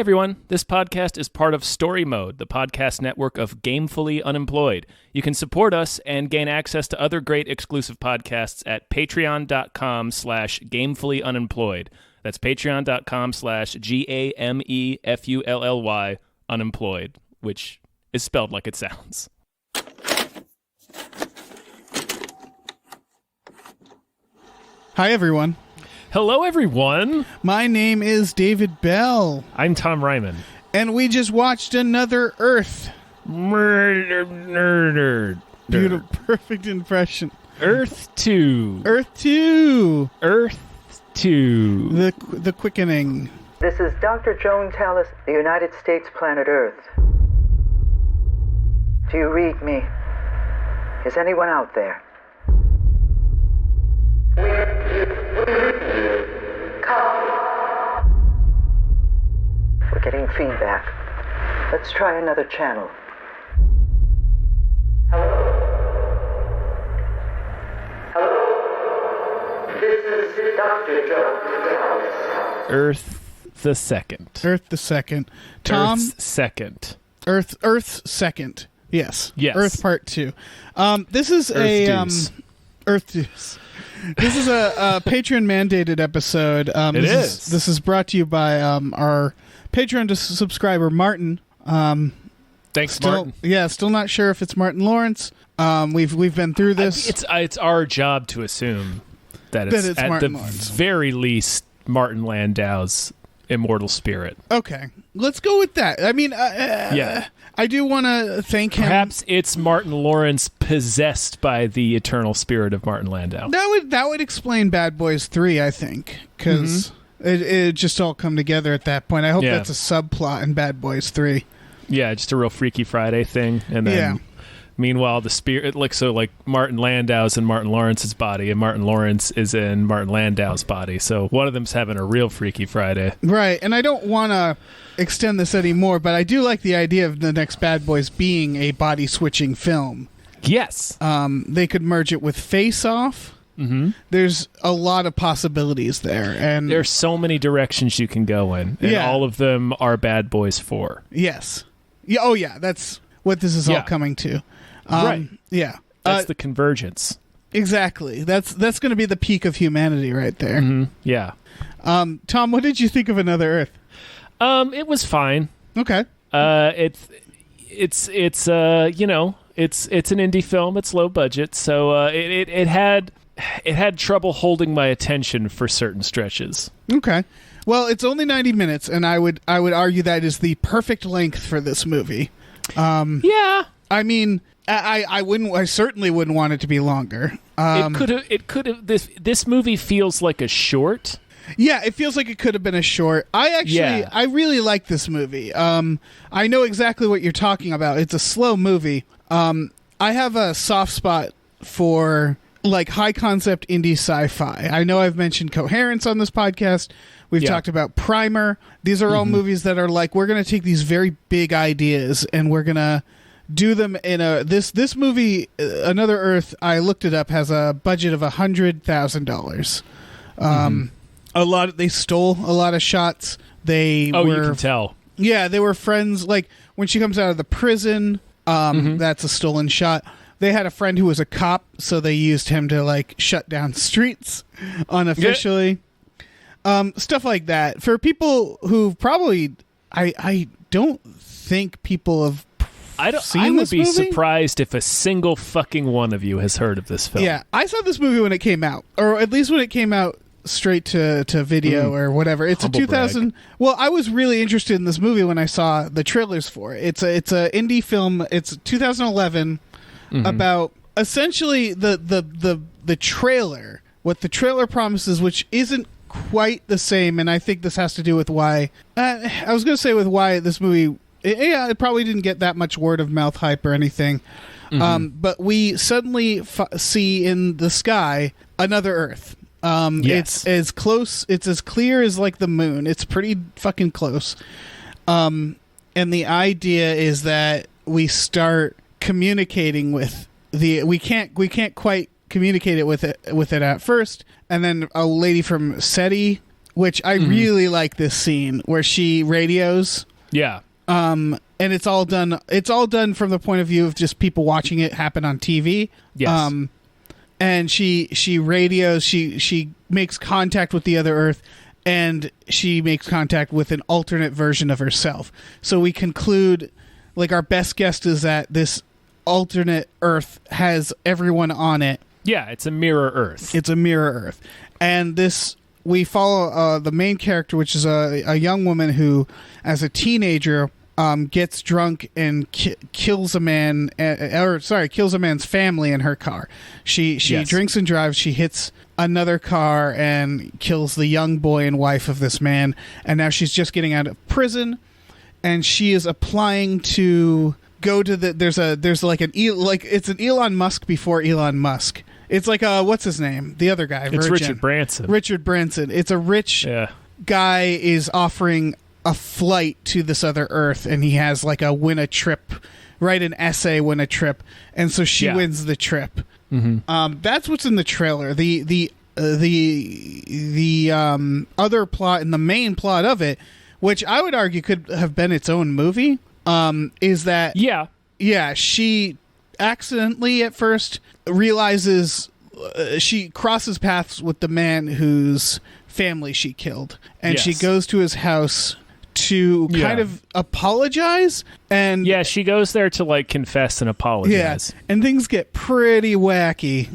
everyone. This podcast is part of Story Mode, the podcast network of Gamefully Unemployed. You can support us and gain access to other great exclusive podcasts at patreon.com/gamefullyunemployed. That's patreon.com/GAMEFULLY unemployed, which is spelled like it sounds. Hi, everyone. Hello, everyone. My name is David Bell. I'm Tom Ryman. And we just watched Another Earth. Murder. Beautiful, perfect impression. Earth 2. Earth 2. Earth 2. The Quickening. This is Dr. Joan Tallis, the United States planet Earth. Do you read me? Is anyone out there? We're getting feedback. Let's try another channel. Hello? This is Dr. Joan Tallis. Earth the Second. Earth the Second. Tom? Earth's Second. Earth's Second. Yes. Yes. Earth Part 2. This is Earth Deuce. This is a Patreon-mandated episode. This is brought to you by our Patreon subscriber, Martin. Thanks, Martin. Yeah, still not sure if it's Martin Lawrence. We've been through this. It's our job to assume that it's at Martin the Lawrence. very least Martin Landau's immortal spirit. Okay, let's go with that. I mean, yeah. I do want to thank him. Perhaps it's Martin Lawrence possessed by the eternal spirit of Martin Landau. That would explain Bad Boys 3, I think, because it just all come together at that point. I hope that's a subplot in Bad Boys 3. Yeah, just a real Freaky Friday thing, and then meanwhile the spirit, like Martin Landau's in Martin Lawrence's body, and Martin Lawrence is in Martin Landau's body. So one of them's having a real Freaky Friday, right? And I don't want to extend this anymore, but I do like the idea of the next Bad Boys being a body switching film. Yes. They could merge it with Face Off. Mm-hmm. There's a lot of possibilities there, and there's so many directions you can go in, and all of them are Bad Boys 4. Yes. Yeah. Oh, yeah. That's what this is all coming to. Right. Yeah. That's the convergence. Exactly. That's going to be the peak of humanity right there. Mm-hmm. Yeah. Tom, what did you think of Another Earth? It was fine. Okay. It's an indie film. It's low budget, so it had trouble holding my attention for certain stretches. Okay. Well, it's only 90 minutes, and I would argue that is the perfect length for this movie. Yeah. I mean, I certainly wouldn't want it to be longer. It could have. This movie feels like a short. Yeah, it feels like it could have been a short. I really like this movie. I know exactly what you're talking about. It's a slow movie. I have a soft spot for like high concept indie sci-fi. I know I've mentioned Coherence on this podcast. We've talked about Primer. These are all movies that are like, we're going to take these very big ideas and we're going to do them in this movie, Another Earth, I looked it up, has a budget of $100,000. They stole a lot of shots. You can tell. Yeah, they were friends. Like when she comes out of the prison, that's a stolen shot. They had a friend who was a cop, so they used him to like shut down streets unofficially. Yeah. Stuff like that. For people who probably, I don't think people have seen I would this be movie. Surprised if a single fucking one of you has heard of this film. Yeah, I saw this movie when it came out, or at least when it came out straight to video or whatever. It's Humble a 2000. Brag. Well, I was really interested in this movie when I saw the trailers for it. It's a indie film. It's 2011 about essentially the trailer. What the trailer promises, which isn't quite the same, and I think this has to do with why I was going to say with why this movie. It probably didn't get that much word of mouth hype or anything, but we suddenly see in the sky another Earth. Yes. It's as close. It's as clear as like the moon. It's pretty fucking close. And the idea is that we start communicating with we can't quite communicate it with it at first, and then a lady from SETI which I really like this scene where she radios. Yeah. And it's all done from the point of view of just people watching it happen on TV. Yes. And she radios, she makes contact with the other Earth, and she makes contact with an alternate version of herself. So we conclude, like, our best guess is that this alternate Earth has everyone on it. Yeah, it's a mirror Earth. It's a mirror Earth. And this, we follow the main character, which is a young woman who, as a teenager, gets drunk and kills a man, kills a man's family in her car. She Yes. drinks and drives. She hits another car and kills the young boy and wife of this man. And now she's just getting out of prison, and she is applying to go to the. There's it's an Elon Musk before Elon Musk. It's like what's his name? The other guy. It's Virgin. Richard Branson. Richard Branson. It's a rich guy is offering a flight to this other Earth, and he has like a win a trip, write an essay, win a trip, and so she wins the trip. Mm-hmm. That's what's in the trailer. The other plot and the main plot of it, which I would argue could have been its own movie, is that she accidentally at first realizes she crosses paths with the man whose family she killed, and she goes to his house to kind of apologize, and she goes there to like confess and apologize. And things get pretty wacky.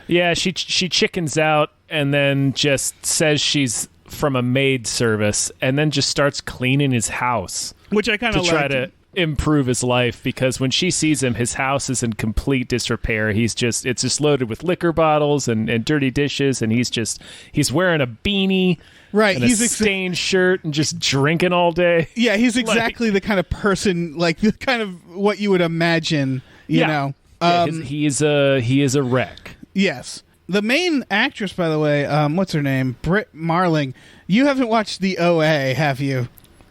She chickens out and then just says she's from a maid service, and then just starts cleaning his house, which I kind of try to improve his life, because when she sees him, his house is in complete disrepair. It's just loaded with liquor bottles and dirty dishes, and he's wearing a beanie. Right, and he's a stained shirt and just drinking all day. Yeah, he's exactly the kind of person, like the kind of what you would imagine. You know, he is a wreck. Yes, the main actress, by the way, what's her name? Britt Marling. You haven't watched the OA, have you?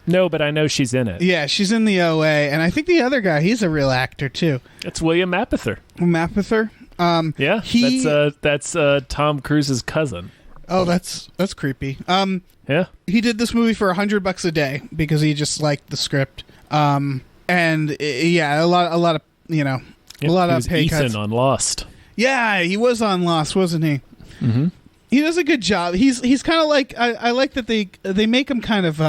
No, but I know she's in it. Yeah, she's in the OA, and I think the other guy, he's a real actor too. That's William Mapother. Mapother. That's Tom Cruise's cousin. Oh, that's creepy. He did this movie for $100 a day because he just liked the script. A lot of a lot of pay Ethan cuts. on Lost. Yeah, he was on Lost, wasn't he? Mm-hmm. He does a good job. He's kind of like I like that they make him kind of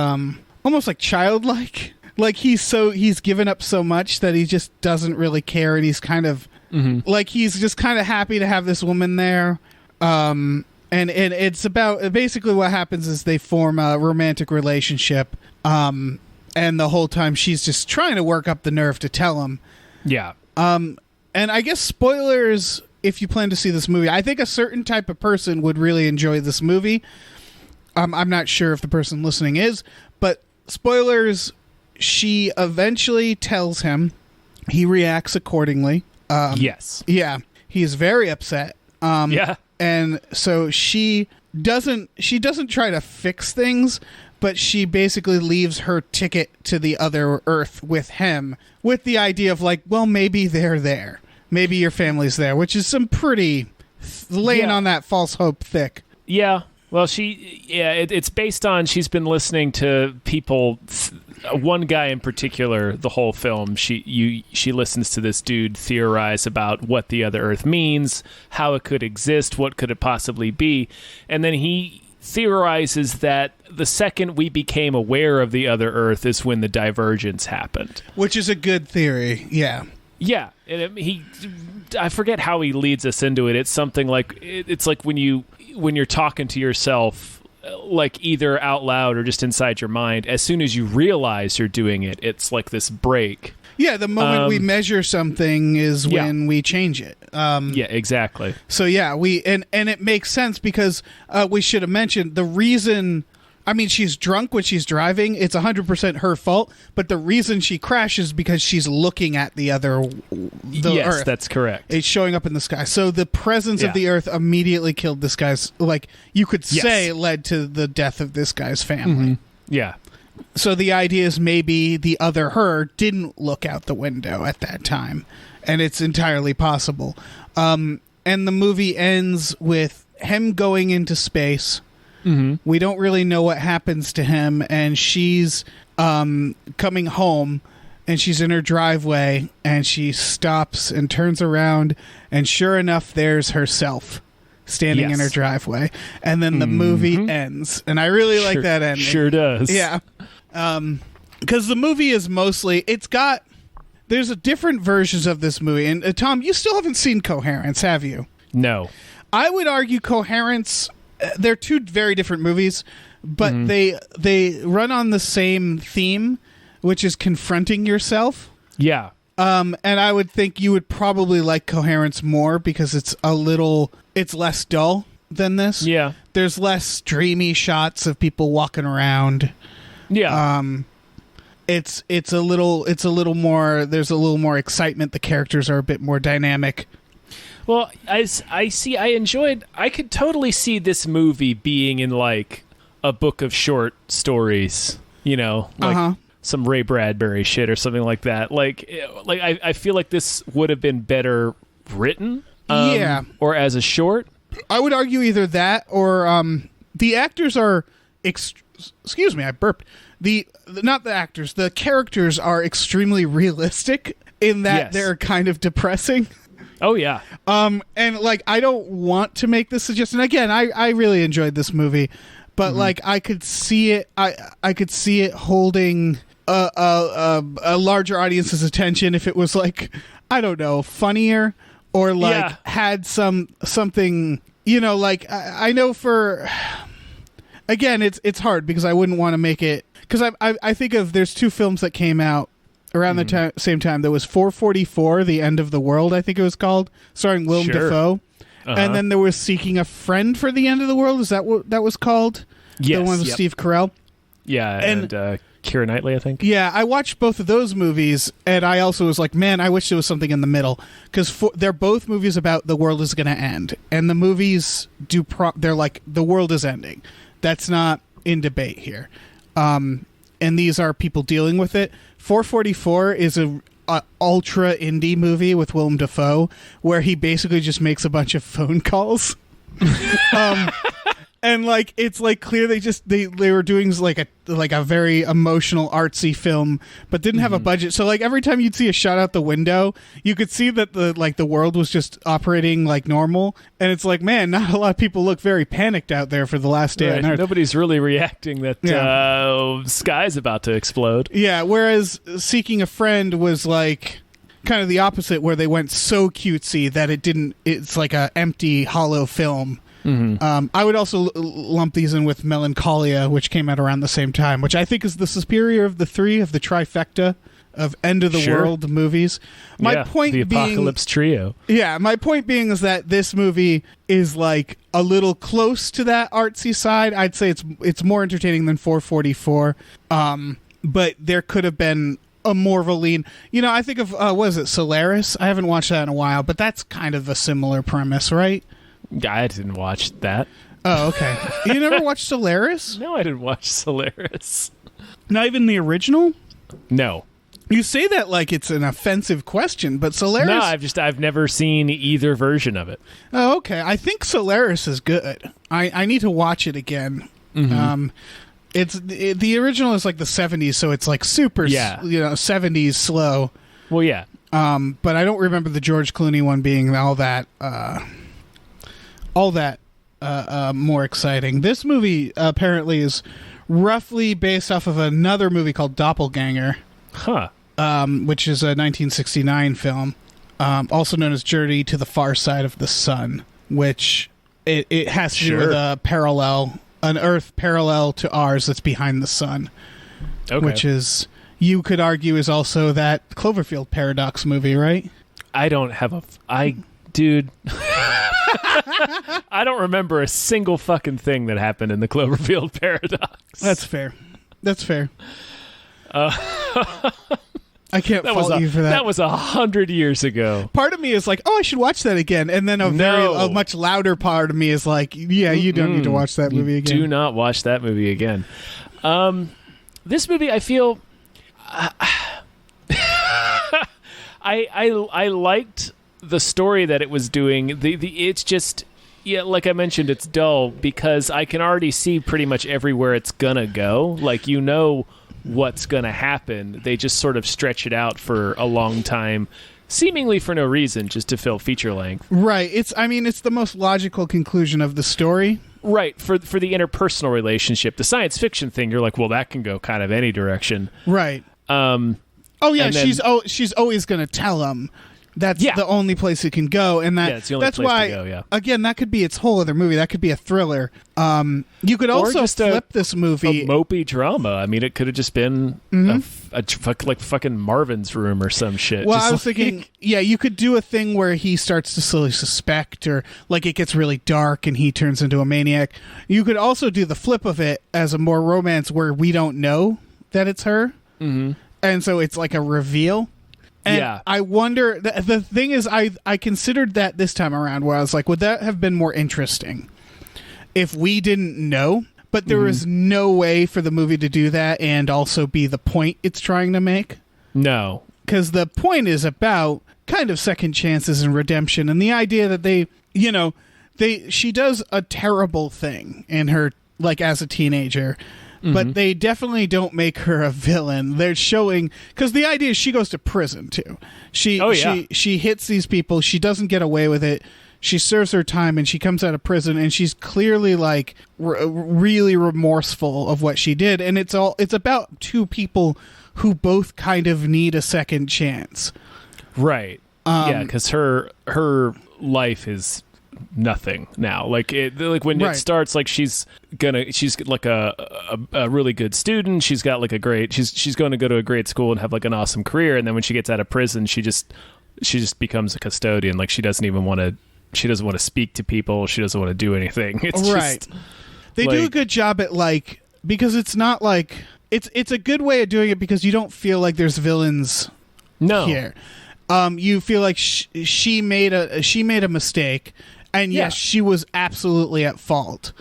almost like childlike. Like he's given up so much that he just doesn't really care, and he's kind of like he's just kind of happy to have this woman there. And it's about basically what happens is they form a romantic relationship, and the whole time she's just trying to work up the nerve to tell him. Yeah. And I guess spoilers if you plan to see this movie. I think a certain type of person would really enjoy this movie. I'm not sure if the person listening is, but spoilers. She eventually tells him. He reacts accordingly. Yes. Yeah. He's very upset. And so she doesn't try to fix things, but she basically leaves her ticket to the other Earth with him, with the idea of like, well, maybe they're there. Maybe your family's there, which is some pretty laying on that false hope thick. Yeah. Well, it's based on, she's been listening to people, one guy in particular, the whole film. She listens to this dude theorize about what the other Earth means, how it could exist, what could it possibly be, and then he theorizes that the second we became aware of the other Earth is when the divergence happened. Which is a good theory, yeah. Yeah, and I forget how he leads us into it. It's something like, it's like when you're talking to yourself, like either out loud or just inside your mind, as soon as you realize you're doing it, it's like this break. Yeah, the moment we measure something is when we change it. Yeah, exactly. So yeah, and it makes sense because we should have mentioned the reason. I mean, she's drunk when she's driving. It's 100% her fault. But the reason she crashes is because she's looking at the Earth. Yes, that's correct. It's showing up in the sky. So the presence of the Earth immediately killed this guy's, like, you could say led to the death of this guy's family. Mm-hmm. Yeah. So the idea is maybe the other her didn't look out the window at that time. And it's entirely possible. And the movie ends with him going into space. We don't really know what happens to him, and she's coming home, and she's in her driveway, and she stops and turns around, and sure enough, there's herself standing in her driveway, and then the movie ends, and I really like that ending. Sure does. Yeah. Because the movie is mostly, there's different versions of this movie, and Tom, you still haven't seen Coherence, have you? No. I would argue Coherence, they're two very different movies, but they run on the same theme, which is confronting yourself. Yeah. And I would think you would probably like Coherence more because it's less dull than this. Yeah. There's less dreamy shots of people walking around. Yeah. It's a little more, there's a little more excitement. The characters are a bit more dynamic. Well, as I could totally see this movie being in like a book of short stories, like some Ray Bradbury shit or something like that. Like I feel like this would have been better written, or as a short. I would argue either that or the actors are. Excuse me, I burped. Not the actors. The characters are extremely realistic in that they're kind of depressing. Oh yeah. And like I don't want to make this suggestion. Again, I really enjoyed this movie, but like I could see it. I could see it holding a larger audience's attention if it was like, I don't know, funnier or like had something. Like I know for. Again, it's hard because I wouldn't want to make it because I think of there's two films that came out around the same time. There was 444, The End of the World, I think it was called, starring Willem Dafoe, and then there was Seeking a Friend for the End of the World. Is that what that was called? Yes, the one with Steve Carell. Yeah, and Keira Knightley, I think. Yeah, I watched both of those movies, and I also was like, man, I wish there was something in the middle because they're both movies about the world is going to end, and the movies they're like the world is ending. That's not in debate here. And these are people dealing with it. 444 is a ultra indie movie with Willem Dafoe where he basically just makes a bunch of phone calls. And like it's like clear they were doing like a very emotional artsy film but didn't have a budget, so like every time you'd see a shot out the window you could see that the world was just operating like normal, and it's like, man, not a lot of people look very panicked out there for the last day on Earth. Nobody's really reacting that sky's about to explode. Yeah, whereas Seeking a Friend was like kind of the opposite, where they went so cutesy that it's like a empty hollow film. I would also lump these in with Melancholia, which came out around the same time, which I think is the superior of the three of the trifecta of end of the world movies. My point the being, apocalypse trio. Yeah, my point being is that this movie is like a little close to that artsy side. I'd say it's more entertaining than 444. But there could have been a more of a lean. I think of what is it, Solaris? I haven't watched that in a while, but that's kind of a similar premise, right? I didn't watch that. Oh, okay. You never watched Solaris? No, I didn't watch Solaris. Not even the original? No. You say that like it's an offensive question, but Solaris... No, I've never seen either version of it. Oh, okay. I think Solaris is good. I need to watch it again. The original is like the 70s, so it's like super, 70s slow. Well, yeah. But I don't remember the George Clooney one being all that more exciting. This movie apparently is roughly based off of another movie called Doppelganger, which is a 1969 film, also known as Journey to the Far Side of the Sun, which it has to do with an Earth parallel to ours that's behind the sun, which is, you could argue, is also that Cloverfield Paradox movie, right? I don't have dude. I don't remember a single fucking thing that happened in the Cloverfield Paradox. That's fair. I can't fault you for that. That was 100 years ago. Part of me is like, oh, I should watch that again. And then a much louder part of me is like, yeah, you don't need to watch that movie again. Do not watch that movie again. This movie, I feel... I liked the story that it was doing. It's just, yeah, like I mentioned, it's dull because I can already see pretty much everywhere it's gonna go. Like, you know what's gonna happen. They just sort of stretch it out for a long time, seemingly for no reason, just to fill feature length. Right. It's the most logical conclusion of the story. Right. For the interpersonal relationship, the science fiction thing, you're like, well, that can go kind of any direction. Right. Oh yeah, she's always going to tell him. That's the only place it can go, and it's the only that's place why. to go, yeah. Again, that could be its whole other movie. That could be a thriller. You could also just flip this movie. A mopey drama. I mean, it could have just been like fucking Marvin's Room or some shit. Well, just I was thinking, you could do a thing where he starts to slowly suspect, or like it gets really dark and he turns into a maniac. You could also do the flip of it as a more romance where we don't know that it's her, and so it's like a reveal. And I wonder, the thing is, I considered that this time around where I was like, would that have been more interesting if we didn't know? But there was no way for the movie to do that and also be the point it's trying to make. No. Because the point is about kind of second chances and redemption, and the idea that she does a terrible thing in her, like, as a teenager. But they definitely don't make her a villain. They're showing, because the idea is she goes to prison too. She hits these people. She doesn't get away with it. She serves her time and she comes out of prison and she's clearly like really remorseful of what she did. And it's about two people who both kind of need a second chance. Right. Yeah, because her life is nothing now. Like when it starts, like she's like a really good student. She's got like she's going to go to a great school and have like an awesome career. And then when she gets out of prison, she just becomes a custodian. Like she doesn't want to speak to people. She doesn't want to do anything. It's right. Just, they do a good job at like, because it's not like it's a good way of doing it because you don't feel like there's villains here. You feel like she made a mistake. And yes, she was absolutely at fault.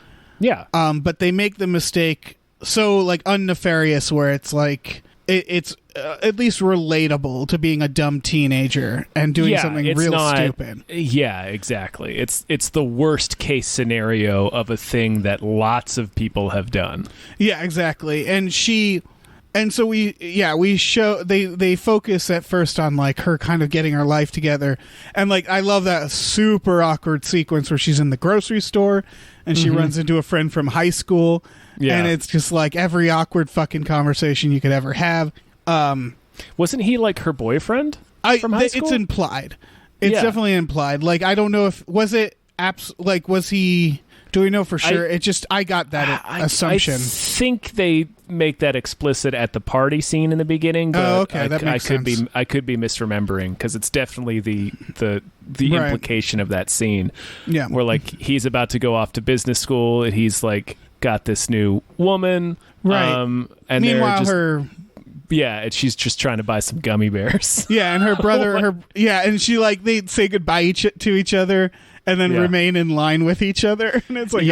Yeah. But they make the mistake so like unnefarious where it's like it's at least relatable to being a dumb teenager and doing something real stupid. Yeah, exactly. It's the worst case scenario of a thing that lots of people have done. Yeah, exactly. And so we show they focus at first on like her kind of getting her life together, and like I love that super awkward sequence where she's in the grocery store and she runs into a friend from high school, and it's just like every awkward fucking conversation you could ever have. Wasn't he like her boyfriend from high school? It's implied. It's definitely implied. Like I don't know if was he. Do we know for sure? I got that assumption. I think they make that explicit at the party scene in the beginning. But okay, that makes sense. I could be misremembering because it's definitely the implication of that scene. Yeah, where like he's about to go off to business school and he's like got this new woman. Right. And meanwhile, and she's just trying to buy some gummy bears. Yeah, and her brother, and she like they say goodbye to each other. And then remain in line with each other, and it's like,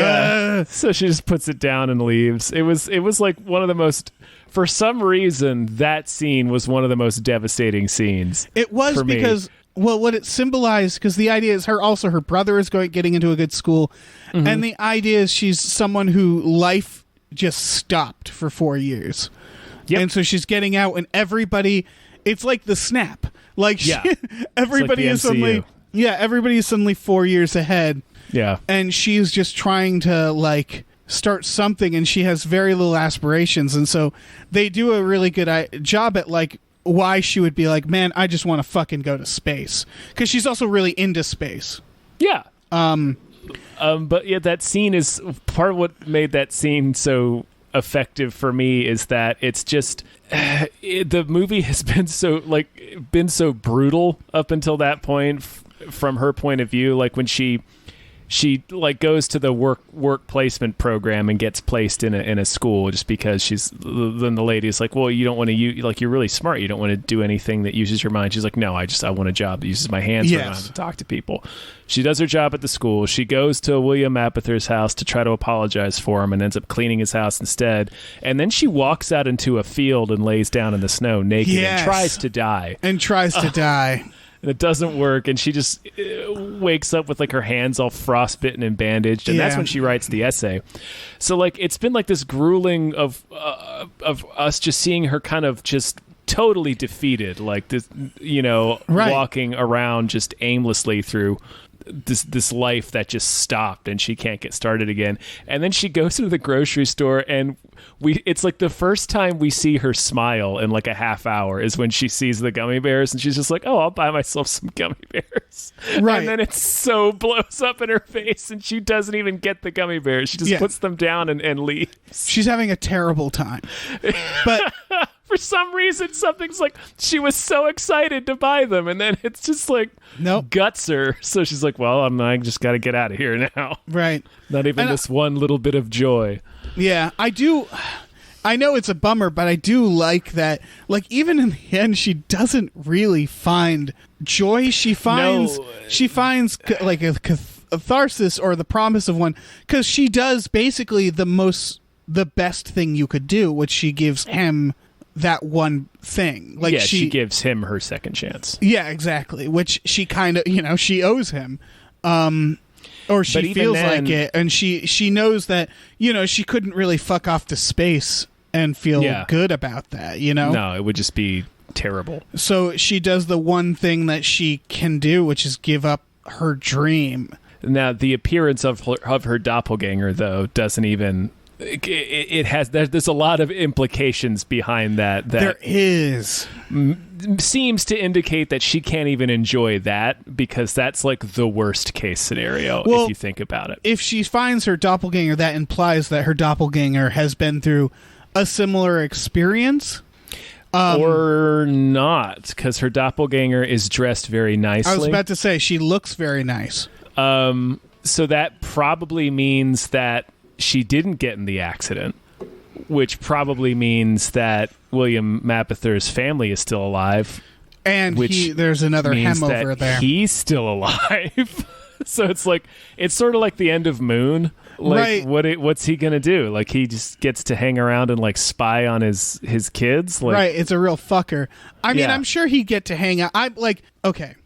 So she just puts it down and leaves. It was like one of the most. For some reason, that scene was one of the most devastating scenes. It was because what it symbolized, because the idea is her brother is getting into a good school, and the idea is she's someone who life just stopped for 4 years, and so she's getting out, and everybody, it's like the snap, like everybody is suddenly. Yeah, everybody's suddenly 4 years ahead. Yeah. And she's just trying to, like, start something, and she has very little aspirations. And so they do a really good job at, like, why she would be like, man, I just want to fucking go to space. Because she's also really into space. Yeah. But, yeah, that scene is... Part of what made that scene so effective for me is that it's just... the movie has been so brutal up until that point from her point of view. Like when she like goes to the work placement program and gets placed in a school just because then the lady is like, well, you don't want to like, you're really smart, you don't want to do anything that uses your mind. She's like, no, I want a job that uses my hands. So I don't have to talk to people. She does her job at the school. She goes to William Apather's house to try to apologize for him and ends up cleaning his house instead. And then she walks out into a field and lays down in the snow naked and tries to die. And it doesn't work, and she just wakes up with like her hands all frostbitten and bandaged, and that's when she writes the essay. So like it's been like this grueling of us just seeing her kind of just totally defeated, like this, walking around just aimlessly through this life that just stopped and she can't get started again. And then she goes to the grocery store, and it's like the first time we see her smile in like a half hour is when she sees the gummy bears, and she's just like, oh, I'll buy myself some gummy bears. Right. And then it so blows up in her face, and she doesn't even get the gummy bears. She just puts them down and leaves. She's having a terrible time. But for some reason, something's like, she was so excited to buy them, and then it's just like, guts her. So she's like, well, I just got to get out of here now. Right. Not even this one little bit of joy. Yeah, I know it's a bummer, but I do like that. Like, even in the end, she doesn't really find joy. She finds like a catharsis or the promise of one, because she does basically the best thing you could do, which she gives him that one thing. Like, she gives him her second chance. Yeah, exactly. Which she kind of, she owes him. Or she feels like it, and she knows that, she couldn't really fuck off to space and feel good about that, No, it would just be terrible. So she does the one thing that she can do, which is give up her dream. Now, the appearance of her doppelganger, though, doesn't even... There's a lot of implications behind that there is seems to indicate that she can't even enjoy that, because that's like the worst case scenario, if you think about it. If she finds her doppelganger, that implies that her doppelganger has been through a similar experience. Or not, because her doppelganger is dressed very nicely. I was about to say, she looks very nice. So that probably means that she didn't get in the accident, which probably means that William Mapother's family is still alive. And there's another hem over there. He's still alive. So it's sort of like the end of Moon. Like, right. What's he gonna do? Like, he just gets to hang around and like spy on his kids. Like, right. It's a real fucker. I mean, I'm sure he'd get to hang out. I'm like, okay.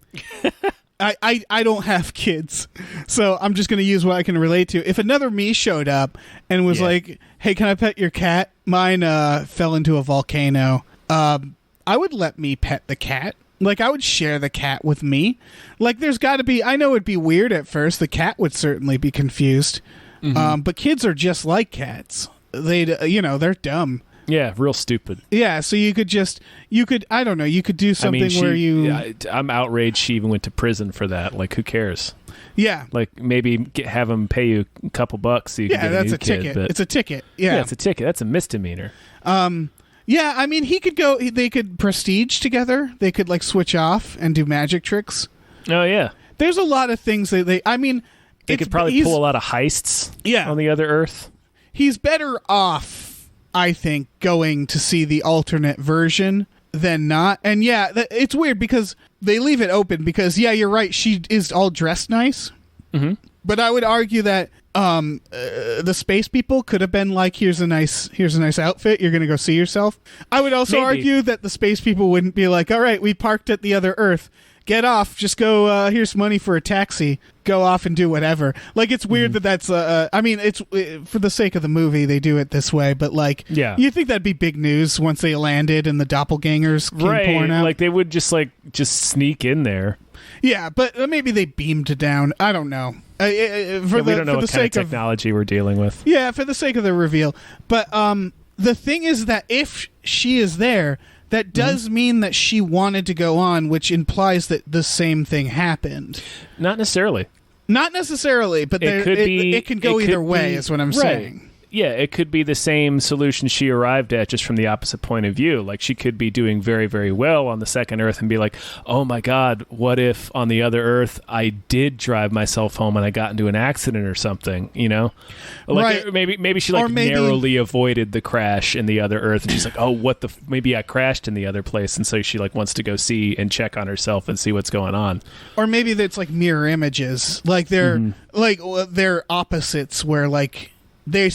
I don't have kids, so I'm just going to use what I can relate to. If another me showed up and was like, hey, can I pet your cat? Mine fell into a volcano. I would let me pet the cat. Like, I would share the cat with me. Like, there's got to be... I know it'd be weird at first. The cat would certainly be confused. Mm-hmm. But kids are just like cats. They're dumb. Yeah, real stupid. Yeah, so you could I don't know, you could do something where you... I'm outraged she even went to prison for that. Like, who cares? Yeah. Like, maybe have them pay you a couple bucks so you can get a new ticket. But it's a ticket. Yeah, it's a ticket. That's a misdemeanor. Yeah, I mean, they could prestige together. They could, like, switch off and do magic tricks. Oh, yeah. There's a lot of things that they could probably pull a lot of heists on the other Earth. He's better off, I think, going to see the alternate version than not. And yeah, it's weird because they leave it open because, yeah, you're right, she is all dressed nice. Mm-hmm. But I would argue that the space people could have been like, here's a nice outfit, you're going to go see yourself. I would also argue that the space people wouldn't be like, all right, we parked at the other Earth. Get off. Just go, here's money for a taxi. Go off and do whatever. Like, it's weird that's... I mean, it's for the sake of the movie, they do it this way, but, like, you'd think that'd be big news once they landed and the doppelgangers came pouring out. Like, they would just sneak in there. Yeah, but maybe they beamed down. I don't know. We don't know what kind of technology we're dealing with. Yeah, for the sake of the reveal. But the thing is that if she is there... That does mean that she wanted to go on, which implies that the same thing happened. Not necessarily. Not necessarily, but it can go either way, is what I'm saying. Yeah, it could be the same solution she arrived at, just from the opposite point of view. Like, she could be doing very, very well on the second Earth and be like, oh my God, what if on the other Earth I did drive myself home and I got into an accident or something, Like, right. Maybe she narrowly avoided the crash in the other Earth, and she's like, oh, maybe I crashed in the other place, and so she like wants to go see and check on herself and see what's going on. Or maybe that's like mirror images. Like, they're they're opposites where, like, they're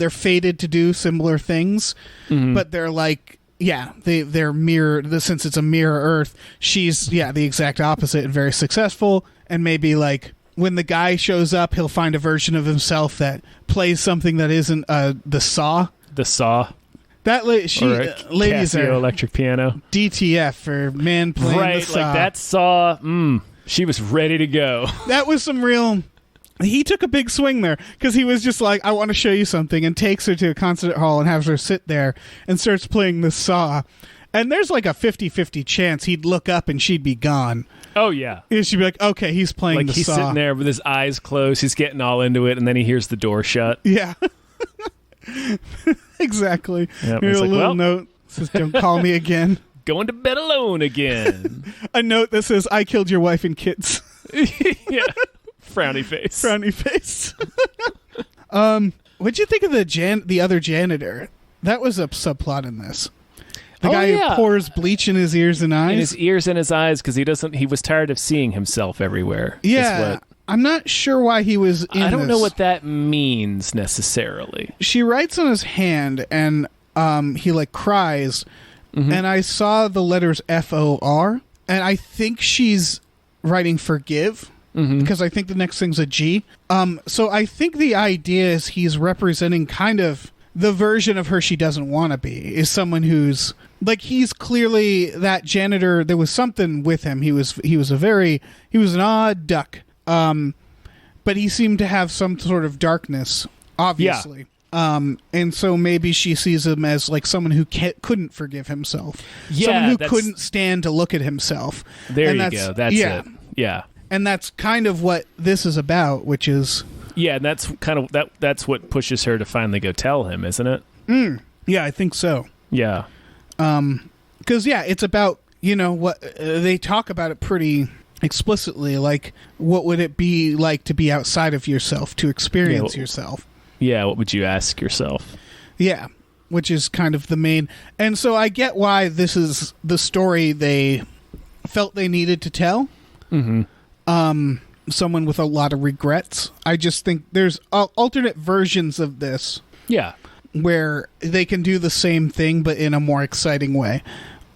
fated to do similar things, but they're like, they're mirror. Since it's a mirror Earth, she's the exact opposite and very successful. And maybe like when the guy shows up, he'll find a version of himself that plays something that isn't the Saw. The Saw. That ladies Casio are electric piano. DTF for man playing the Saw. Like that Saw. She was ready to go. That was some real. He took a big swing there because he was just like, I want to show you something, and takes her to a concert hall and has her sit there and starts playing the Saw. And there's like a 50-50 chance he'd look up and she'd be gone. Oh, yeah. And she'd be like, okay, he's playing like the he's Saw. Sitting there with his eyes closed. He's getting all into it, and then he hears the door shut. Yeah. Exactly. Yep, Here's a like, little note that says, don't call me again. Going to bed alone again. A note that says, I killed your wife and kids. Yeah. Frowny face. Frowny face. What'd you think of the other janitor? That was a subplot in this. The guy who pours bleach in his ears and eyes. In his ears and his eyes, because he was tired of seeing himself everywhere. Yeah. I'm not sure why he was in I don't know this. what that means necessarily. She writes on his hand, and he like cries, and I saw the letters FOR, and I think she's writing forgive, because I think the next thing's a G. So I think the idea is he's representing kind of the version of her she doesn't want to be, is someone who's like, he's clearly that janitor. There was something with him. He was an odd duck. But he seemed to have some sort of darkness, obviously. Yeah. And so maybe she sees him as like someone who couldn't forgive himself. Yeah, someone who couldn't stand to look at himself. There you go. That's it. Yeah. And that's kind of what this is about, which is... Yeah, and that's kind of that's what pushes her to finally go tell him, isn't it? Yeah, I think so. Yeah. Because, it's about, what they talk about it pretty explicitly, like what would it be like to be outside of yourself, to experience yourself. Yeah, what would you ask yourself? Yeah, which is kind of the main. And so I get why this is the story they felt they needed to tell. Someone with a lot of regrets. I just think there's alternate versions of this. Yeah. Where they can do the same thing but in a more exciting way.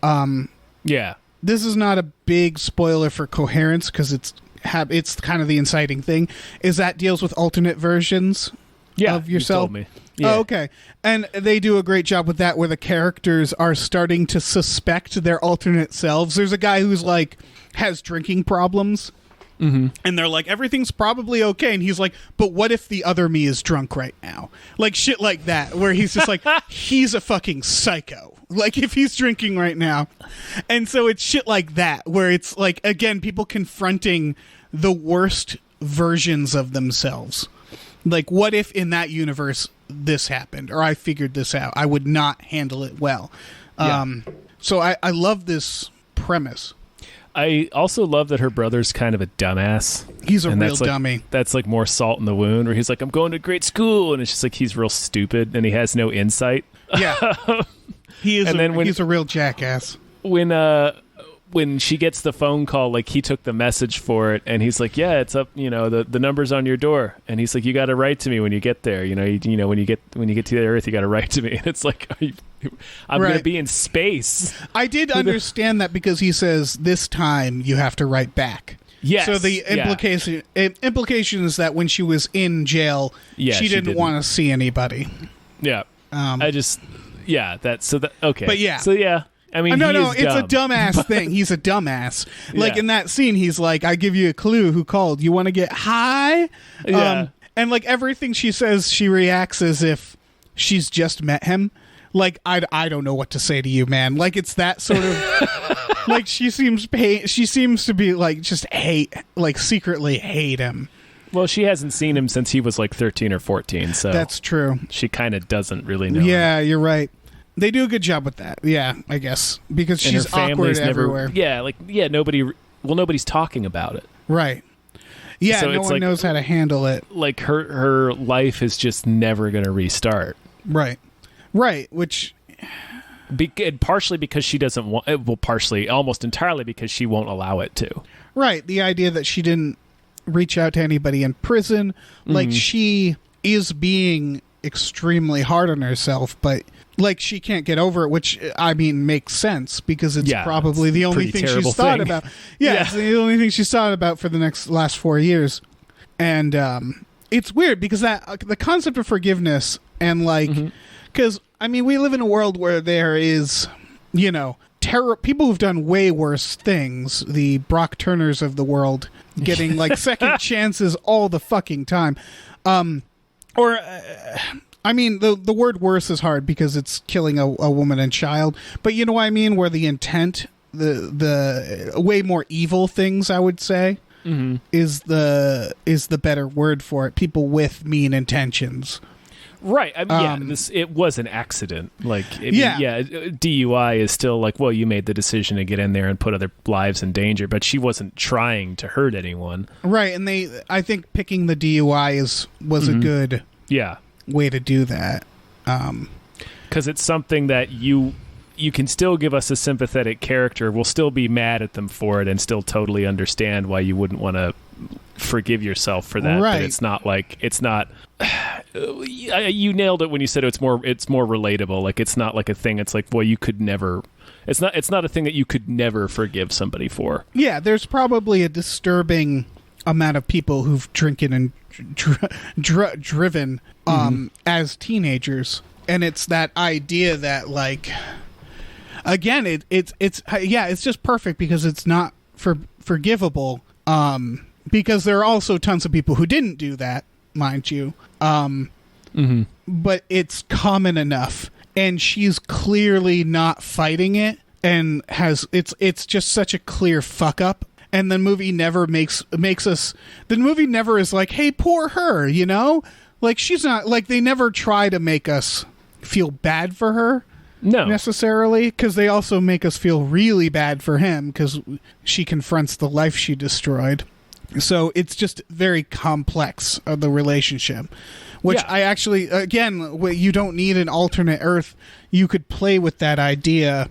Yeah. This is not a big spoiler for Coherence because it's kind of the inciting thing. Is that deals with alternate versions of yourself? You told me. Yeah. Oh, okay. And they do a great job with that, where the characters are starting to suspect their alternate selves. There's a guy who's like has drinking problems. And they're like, everything's probably okay, and he's like, but what if the other me is drunk right now? Like shit like that, where he's just like, he's a fucking psycho, like if he's drinking right now. And so it's shit like that, where it's like, again, people confronting the worst versions of themselves. Like, what if in that universe this happened, or I figured this out, I would not handle it well. So I love this premise. I also love that her brother's kind of a dumbass. He's a real dummy. That's like more salt in the wound, where he's like, I'm going to great school, and it's just like he's real stupid and he has no insight. Yeah. He is. He's a real jackass. When she gets the phone call, like he took the message for it, and he's like, yeah, it's up, the number's on your door, and he's like, you got to write to me when you get there, when you get to the Earth, you got to write to me. And it's like, I'm going to be in space. I did understand that, because he says this time you have to write back. Yes. So the implication is that when she was in jail, she didn't want to see anybody. Yeah. Okay. But yeah. So yeah. I mean, no, it's a dumbass thing. He's a dumbass. Like in that scene, he's like, I give you a clue who called. You want to get high? Yeah. And like everything she says, she reacts as if she's just met him. Like, I don't know what to say to you, man. Like, it's that sort of like she seems to be like just secretly hate him. Well, she hasn't seen him since he was like 13 or 14, so that's true. She kind of doesn't really know. Yeah, you're right. They do a good job with that. Yeah, I guess, because she's awkward everywhere. Nobody's talking about it. Right. Yeah, so no one knows how to handle it. Like her life is just never going to restart. Right. Right, which partially because she doesn't want, partially, almost entirely because she won't allow it to. Right, the idea that she didn't reach out to anybody in prison, like she is being extremely hard on herself, but like she can't get over it, which I mean makes sense because it's probably it's the only thing she's thought about. Yeah, it's the only thing she's thought about for the last 4 years. And it's weird because the concept of forgiveness and like, because I mean we live in a world where there is, you know, people who've done way worse things, the Brock Turners of the world, getting like second chances all the fucking time. I mean, the word worse is hard because it's killing a woman and child, but you know what I mean, where the intent, the way more evil things, I would say, is the better word for it. People with mean intentions. Right. I mean, it was an accident. Like, DUI is still like, well, you made the decision to get in there and put other lives in danger, but she wasn't trying to hurt anyone. Right. And I think picking the DUI was a good way to do that. Because it's something that you can still give us a sympathetic character. We'll still be mad at them for it and still totally understand why you wouldn't want to forgive yourself for that. Right. But it's not you nailed it when you said it's more relatable. Like, it's not like a thing. It's like, well, you could never. It's not a thing that you could never forgive somebody for. Yeah, there's probably a disturbing amount of people who've drinking and driven as teenagers, and it's that idea that, like, again, it's just perfect because it's not forgivable. Because there are also tons of people who didn't do that, mind you. But it's common enough, and she's clearly not fighting it, and it's just such a clear fuck up. And the movie never makes us. The movie never is like, hey, poor her, you know? Like, she's not, like, they never try to make us feel bad for her. No. Necessarily, because they also make us feel really bad for him because she confronts the life she destroyed. So it's just very complex, the relationship, which I actually, again, you don't need an alternate Earth. You could play with that idea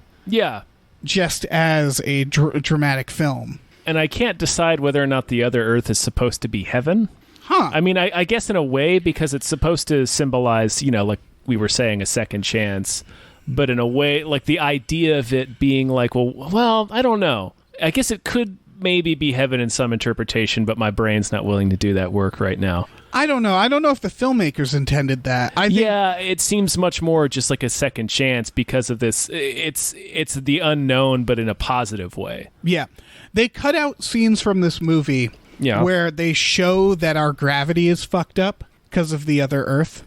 just as a dramatic film. And I can't decide whether or not the other Earth is supposed to be heaven. Huh. I mean, I guess in a way, because it's supposed to symbolize, you know, like we were saying, a second chance. But in a way, like the idea of it being like, well, I don't know. I guess it could maybe be heaven in some interpretation, but my brain's not willing to do that work right now. I don't know. I don't know if the filmmakers intended that. It seems much more just like a second chance because of this. It's the unknown, but in a positive way. Yeah. They cut out scenes from this movie where they show that our gravity is fucked up because of the other Earth.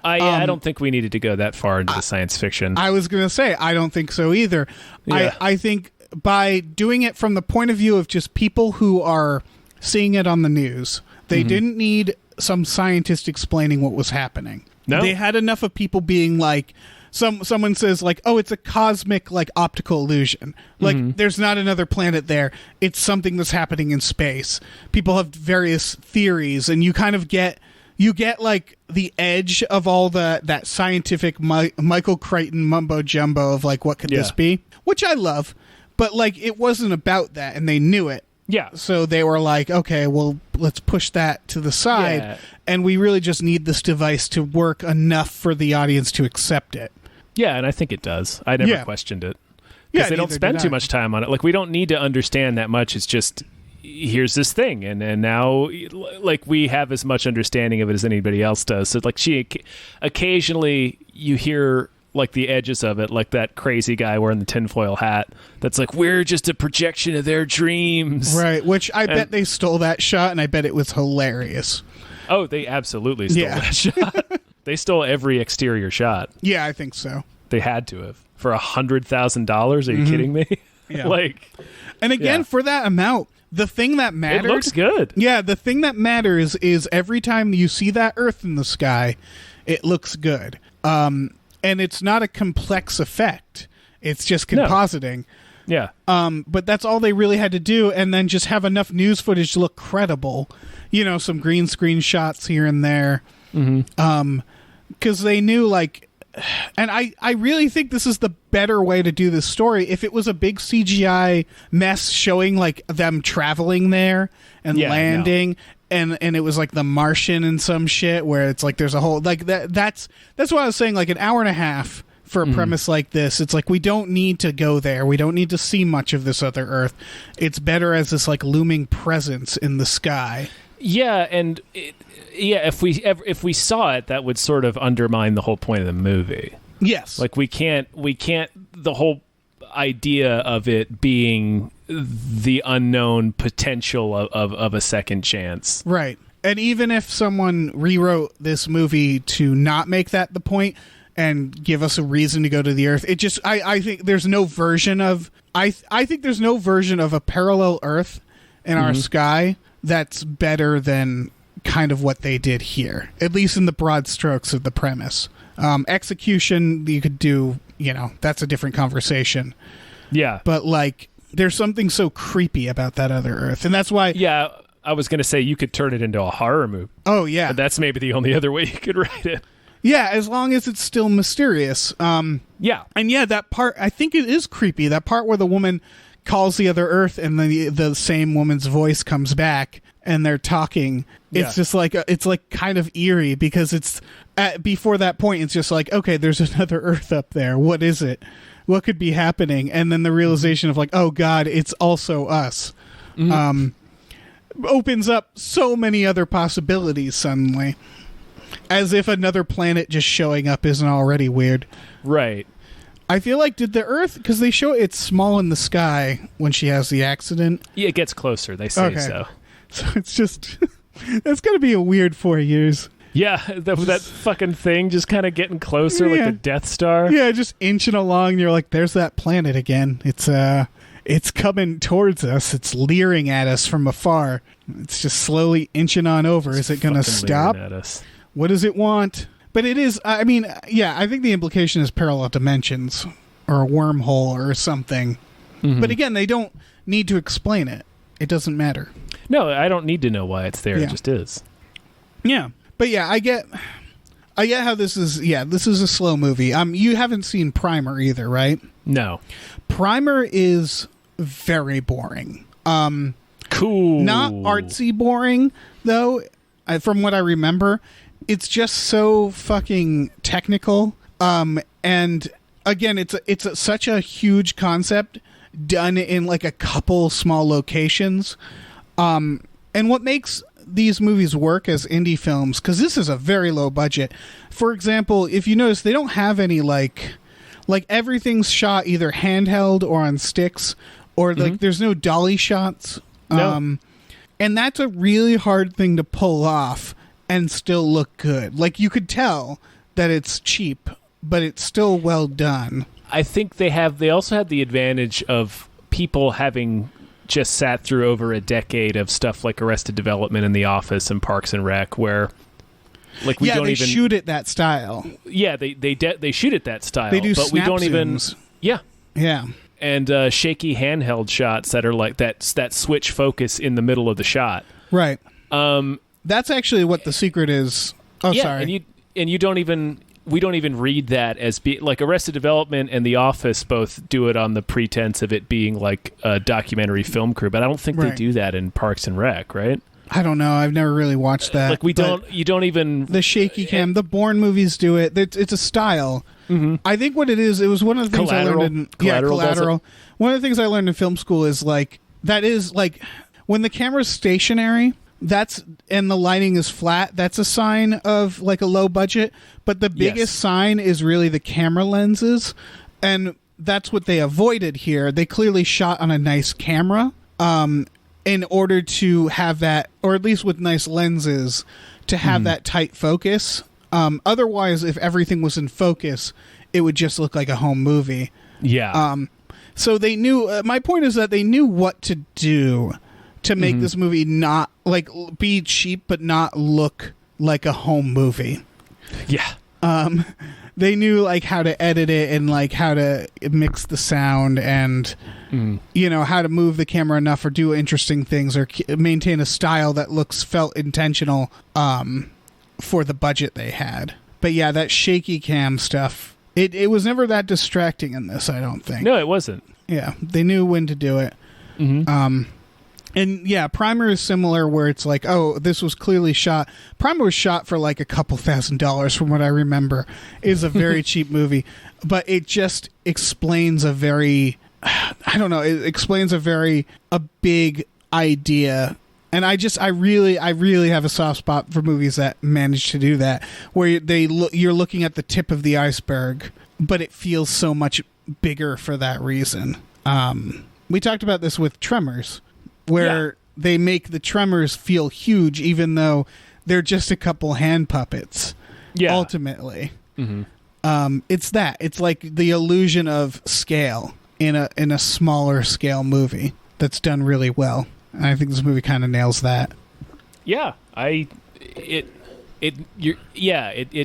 I don't think we needed to go that far into the science fiction. I was going to say, I don't think so either. Yeah. I think by doing it from the point of view of just people who are seeing it on the news, they didn't need some scientist explaining what was happening. No. They had enough of people being like, someone says like, oh, it's a cosmic like optical illusion. Like there's not another planet there. It's something that's happening in space. People have various theories, and you kind of get like the edge of all that scientific Michael Crichton mumbo jumbo of like, what could this be? Which I love, but like it wasn't about that, and they knew it. Yeah. So they were like, okay, well, let's push that to the side, and we really just need this device to work enough for the audience to accept it. Yeah, and I think it does. I never questioned it. Because they don't spend too much time on it. Like, we don't need to understand that much. It's just, here's this thing, and now, like, we have as much understanding of it as anybody else does. So, like, occasionally you hear, like, the edges of it, like that crazy guy wearing the tinfoil hat that's like, we're just a projection of their dreams. Right, which I bet they stole that shot, and I bet it was hilarious. Oh, they absolutely stole that shot. They stole every exterior shot. Yeah, I think so. They had to have. For $100,000? Are you kidding me? Yeah. Like, and again, for that amount, the thing that matters... It looks good. Yeah, the thing that matters is every time you see that Earth in the sky, it looks good. And it's not a complex effect. It's just compositing. No. Yeah. But that's all they really had to do, and then just have enough news footage to look credible. You know, some green screen shots here and there. Because they knew, like... And I really think this is the better way to do this story. If it was a big CGI mess showing, like, them traveling there and landing... And it was like The Martian and some shit where it's like there's a whole... Like, that's what I was saying, like, an hour and a half for a premise like this. It's like, we don't need to go there. We don't need to see much of this other Earth. It's better as this like looming presence in the sky. Yeah, and if we saw it, that would sort of undermine the whole point of the movie. Yes. Like we can't the whole idea of it being the unknown potential of a second chance. Right. And even if someone rewrote this movie to not make that the point and give us a reason to go to the Earth, it just I think there's no version of I think there's no version of a parallel Earth in our sky that's better than kind of what they did here, at least in the broad strokes of the premise. Execution, you could do, that's a different conversation. Yeah. But like, there's something so creepy about that other Earth, and that's why. Yeah, I was going to say you could turn it into a horror movie. Oh yeah, but that's maybe the only other way you could write it. Yeah, as long as it's still mysterious. Yeah, and yeah, that part, I think it is creepy. That part where the woman calls the other Earth, and the same woman's voice comes back, and they're talking. It's just like it's like kind of eerie, because it's before that point, it's just like, okay, there's another Earth up there. What is it? What could be happening? And then the realization of like, oh God, it's also us. Opens up so many other possibilities suddenly, as if another planet just showing up isn't already weird. Right. I feel like, did the Earth, because they show it's small in the sky when she has the accident. Yeah, it gets closer. They say so. So it's just, that's going to be a weird 4 years. Yeah, that fucking thing just kind of getting closer, like the Death Star. Yeah, just inching along. And you're like, there's that planet again. It's coming towards us. It's leering at us from afar. It's just slowly inching on over. Is it going to stop? At us. What does it want? But it is, I mean, yeah, I think the implication is parallel dimensions or a wormhole or something. But again, they don't need to explain it. It doesn't matter. No, I don't need to know why it's there. Yeah. It just is. Yeah. But yeah, I get how this is a slow movie. You haven't seen Primer either, right? No. Primer is very boring. Cool. Not artsy boring, though, from what I remember. It's just so fucking technical. And again, it's such a huge concept done in like a couple small locations. And what makes these movies work as indie films, because this is a very low budget. For example, if you notice, they don't have any like everything's shot either handheld or on sticks, or like there's no dolly shots. No. And that's a really hard thing to pull off and still look good. Like, you could tell that it's cheap, but it's still well done. I think they also have the advantage of people having just sat through over a decade of stuff like Arrested Development and The Office and Parks and Rec, where like we don't even shoot it that style. Yeah, they shoot it that style. They do, but we don't zooms. Even. Yeah. And shaky handheld shots that are like that switch focus in the middle of the shot. Right. That's actually what the secret is. Oh, yeah, sorry. And we don't even read that as like Arrested Development and The Office both do it on the pretense of it being like a documentary film crew, but I don't think they do that in Parks and Rec, right? I don't know. I've never really watched that. Like you don't even the shaky cam. The Bourne movies do it. It's a style. I think what it is. It was one of the things I learned in Collateral. One of the things I learned in film school is like that is like when the camera's stationary. And the lighting is flat, that's a sign of like a low budget, but the biggest sign is really the camera lenses, and that's what they avoided here. They clearly shot on a nice camera in order to have that, or at least with nice lenses, to have that tight focus. Otherwise, if everything was in focus, it would just look like a home movie. Yeah. So they knew, my point is that they knew what to do to make this movie not like be cheap but not look like a home movie. Yeah. They knew like how to edit it and like how to mix the sound and how to move the camera enough or do interesting things or maintain a style that felt intentional for the budget they had. But yeah, that shaky cam stuff, it was never that distracting in this, I don't think. No, it wasn't. Yeah, they knew when to do it. And yeah, Primer is similar where it's like, oh, this was clearly shot. Primer was shot for like a couple $1,000 from what I remember. It is a very cheap movie. but it just explains a very, I don't know, it explains a big idea. And I really have a soft spot for movies that manage to do that, where you're looking at the tip of the iceberg, but it feels so much bigger for that reason. We talked about this with Tremors, where they make the Tremors feel huge, even though they're just a couple hand puppets. Yeah. Ultimately, it's like the illusion of scale in a smaller scale movie that's done really well. And I think this movie kind of nails that. Yeah, it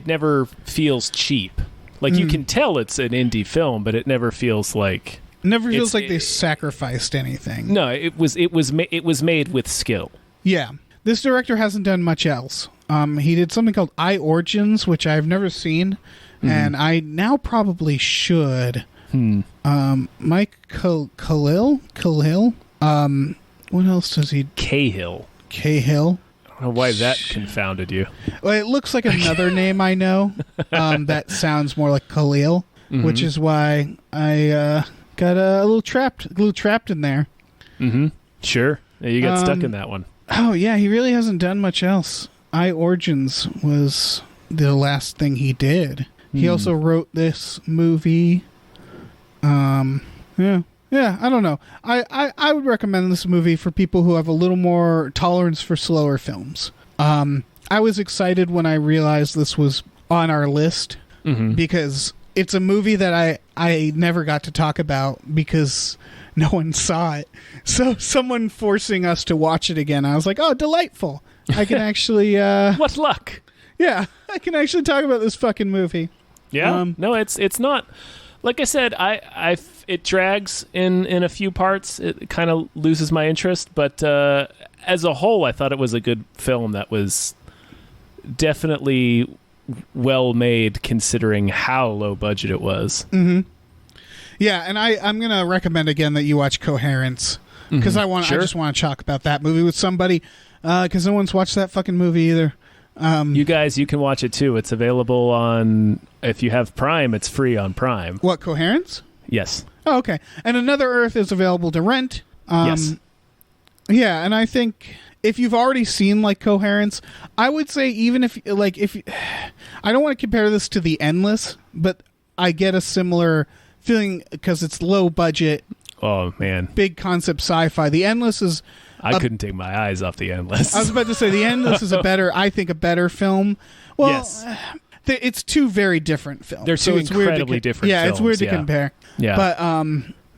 never feels cheap. Like you can tell it's an indie film, but it never feels like they sacrificed anything. No, it was made with skill. Yeah, this director hasn't done much else. He did something called I, Origins, which I've never seen, and I now probably should. Mike Khalil. What else does he? Cahill. Cahill. I don't know why that confounded you. Well, it looks like another name I know that sounds more like Khalil, which is why I got a little trapped in there. Sure. Yeah, you got stuck in that one. Oh yeah, he really hasn't done much else. I, Origins was the last thing he did. He also wrote this movie. Yeah, I don't know. I would recommend this movie for people who have a little more tolerance for slower films. I was excited when I realized this was on our list because it's a movie that I never got to talk about because no one saw it. So someone forcing us to watch it again, I was like, oh, delightful. I can actually... what luck. Yeah, I can actually talk about this fucking movie. Yeah, no, it's not... Like I said, it drags in a few parts. It kind of loses my interest, but as a whole, I thought it was a good film that was definitely well made, considering how low budget it was. Yeah, and I'm gonna recommend again that you watch Coherence because I just want to talk about that movie with somebody because no one's watched that fucking movie either. You guys, you can watch it too. It's available on, if you have Prime, it's free on Prime. What, Coherence? Yes. Oh, okay. And Another Earth is available to rent. Yes. Yeah, and I think if you've already seen like Coherence, I would say even if I don't want to compare this to The Endless, but I get a similar feeling because it's low budget. Oh man. Big concept sci-fi. The Endless is I couldn't take my eyes off The Endless. I was about to say The Endless is a better film. Well, yes. It's two very different films. They're two incredibly different films. Yeah, it's weird to compare. Yeah. But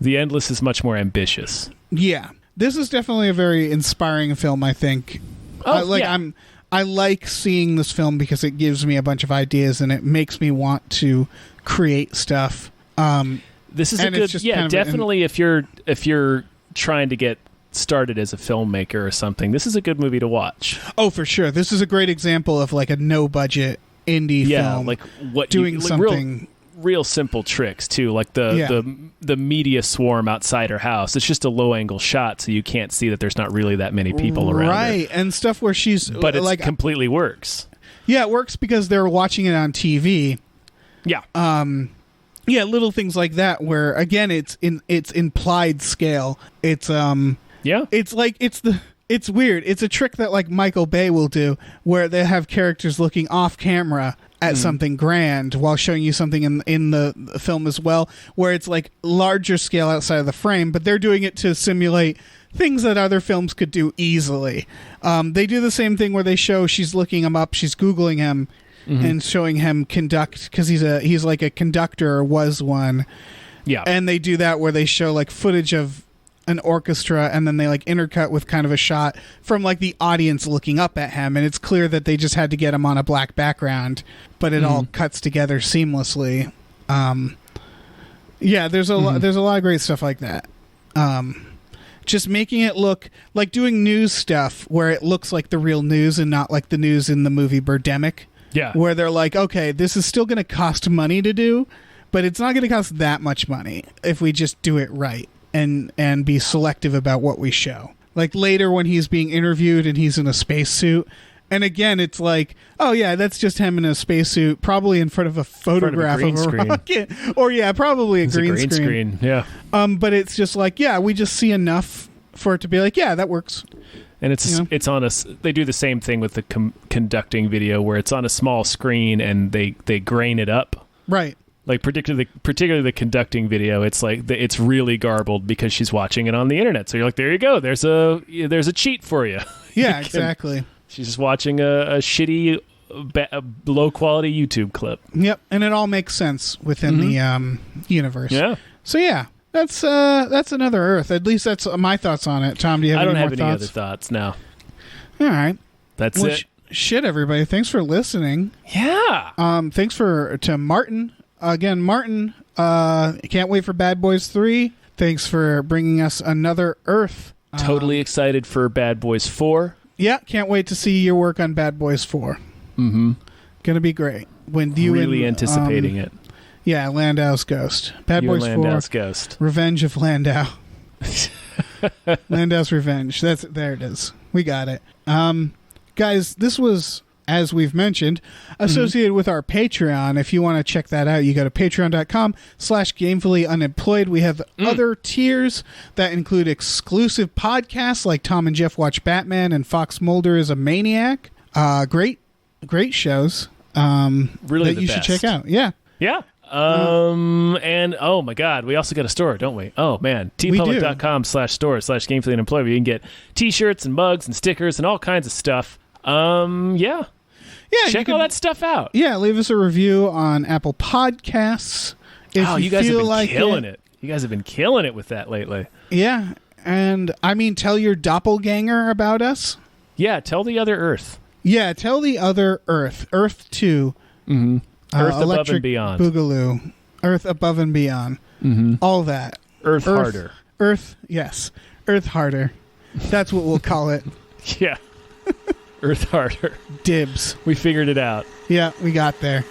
The Endless is much more ambitious. Yeah. This is definitely a very inspiring film, I think. I like seeing this film because it gives me a bunch of ideas and it makes me want to create stuff. This is a good definitely if you're trying to get started as a filmmaker or something, this is a good movie to watch. Oh, for sure. This is a great example of like a no budget indie film. Like what doing something real simple tricks too, like the media swarm outside her house. It's just a low angle shot, so you can't see that there's not really that many people around. Right, and stuff where she's but it completely works. Yeah, it works because they're watching it on TV. Yeah. Yeah, little things like that where again it's implied scale. It's it's weird. It's a trick that like Michael Bay will do where they have characters looking off camera at something grand while showing you something in the film as well, where it's like larger scale outside of the frame, but they're doing it to simulate things that other films could do easily. They do the same thing where they show she's looking him up, she's Googling him and showing him conduct because he's like a conductor or was one. Yeah. And they do that where they show like footage of an orchestra and then they like intercut with kind of a shot from like the audience looking up at him, and it's clear that they just had to get him on a black background, but it all cuts together seamlessly. Yeah, there's a lot of great stuff like that. Just making it look like doing news stuff where it looks like the real news and not like the news in the movie Birdemic. Yeah. Where they're like, okay, this is still going to cost money to do, but it's not going to cost that much money if we just do it right and be selective about what we show. Like later when he's being interviewed and he's in a spacesuit And again, it's like, oh yeah, that's just him in a spacesuit, probably in front of a photograph green of a screen. rocket, or probably a green screen. Yeah. But it's just like, we just see enough for it to be like, that works. And it's on they do the same thing with the conducting video, where it's on a small screen and they grain it up. Right. Like particularly the conducting video, it's like it's really garbled because she's watching it on the internet. So you're like, there you go. There's a cheat for you. Yeah, exactly. She's just watching a shitty, low quality YouTube clip. Yep, and it all makes sense within the universe. Yeah. So that's Another Earth. At least that's my thoughts on it. Tom, do you have any more thoughts? I don't have any other thoughts. No. All right. That's it. Shit, everybody. Thanks for listening. Yeah. Thanks to Martin. Again, Martin, can't wait for Bad Boys 3. Thanks for bringing us Another Earth. Totally excited for Bad Boys 4. Yeah, can't wait to see your work on Bad Boys 4. Mm-hmm. Gonna be great. When you really anticipating it. Yeah, Landau's Ghost. Bad Boys 4. Landau's Ghost. Revenge of Landau. Landau's Revenge. There it is. We got it. Guys, this was, as we've mentioned, associated with our Patreon. If you want to check that out, you go to patreon.com/gamefullyunemployed. We have other tiers that include exclusive podcasts like Tom and Jeff Watch Batman and Fox Mulder is a Maniac. Great shows. Really that you should check out. Yeah. Yeah. And oh my God, we also got a store, don't we? Oh man, tpublic.com/store/gamefullyunemployed, where you can get t-shirts and mugs and stickers and all kinds of stuff. Yeah. Check all that stuff out. Yeah, leave us a review on Apple Podcasts. If you guys have been like killing it. You guys have been killing it with that lately. Yeah, and I mean, tell your doppelganger about us. Yeah, tell the other Earth. Yeah, tell the other Earth. Earth 2. Mm-hmm. Earth Above and Beyond. Boogaloo. Earth Above and Beyond. Mm-hmm. All that. Earth Harder. Yes. Earth Harder. That's what we'll call it. Yeah. Earth Harder. Dibs. We figured it out. Yeah, we got there.